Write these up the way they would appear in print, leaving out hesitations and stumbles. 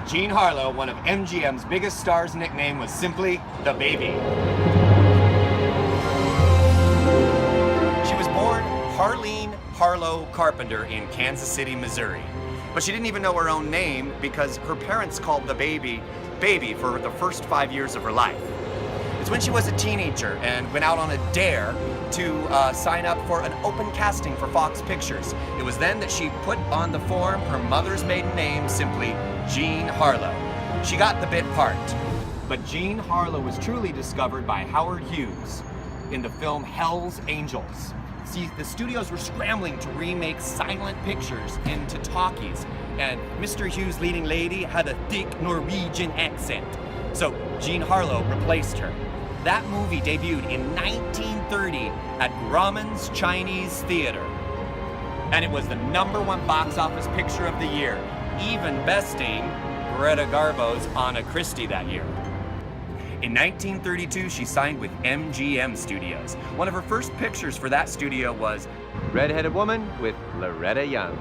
Jean Harlow, one of MGM's biggest stars' nickname was simply the Baby. She was born Harleen Harlow Carpenter in Kansas City, Missouri. But she didn't even know her own name because her parents called the baby Baby for the first 5 years of her life. It's when she was a teenager and went out on a dare to sign up for an open casting for Fox Pictures. It was then that she put on the form her mother's maiden name, simply Jean Harlow. She got the bit part. But Jean Harlow was truly discovered by Howard Hughes in the film Hell's Angels. See, the studios were scrambling to remake silent pictures into talkies, and Mr. Hughes' leading lady had a thick Norwegian accent. So Jean Harlow replaced her. That movie debuted in 1930 at Grauman's Chinese Theater. And it was the #1 box office picture of the year, even besting Greta Garbo's Anna Christie that year. In 1932, she signed with MGM Studios. One of her first pictures for that studio was Redheaded Woman with Loretta Young.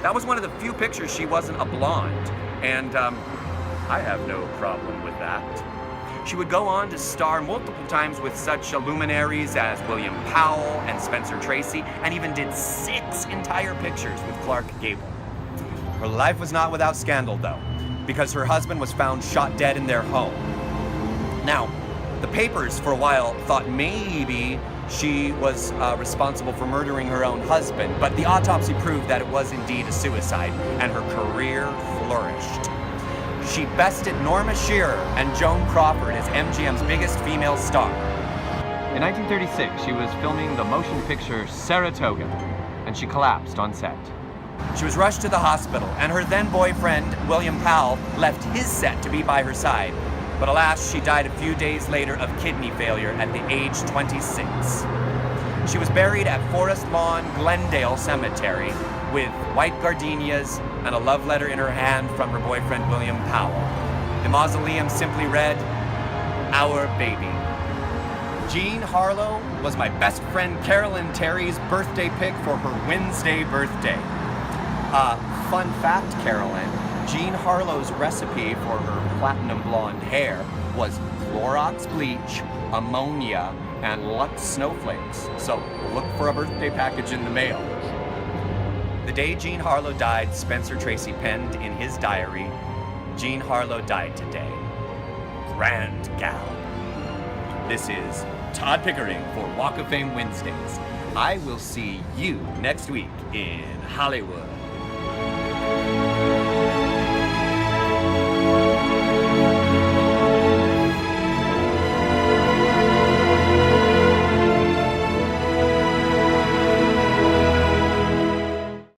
That was one of the few pictures she wasn't a blonde, and I have no problem with that. She would go on to star multiple times with such luminaries as William Powell and Spencer Tracy, and even did 6 entire pictures with Clark Gable. Her life was not without scandal, though, because her husband was found shot dead in their home. Now, the papers for a while thought maybe she was responsible for murdering her own husband, but the autopsy proved that it was indeed a suicide, and her career flourished. She bested Norma Shearer and Joan Crawford as MGM's biggest female star. In 1936, she was filming the motion picture Saratoga, and she collapsed on set. She was rushed to the hospital, and her then boyfriend, William Powell, left his set to be by her side. But alas, she died a few days later of kidney failure at the age 26. She was buried at Forest Lawn Glendale Cemetery with white gardenias and a love letter in her hand from her boyfriend, William Powell. The mausoleum simply read, "Our baby." Jean Harlow was my best friend Carolyn Terry's birthday pick for her Wednesday birthday. Fun fact, Carolyn, Jean Harlow's recipe for her platinum blonde hair was Clorox bleach, ammonia, and Lux snowflakes. So look for a birthday package in the mail. The day Jean Harlow died, Spencer Tracy penned in his diary, "Jean Harlow died today. Grand gal." This is Todd Pickering for Walk of Fame Wednesdays. I will see you next week in Hollywood.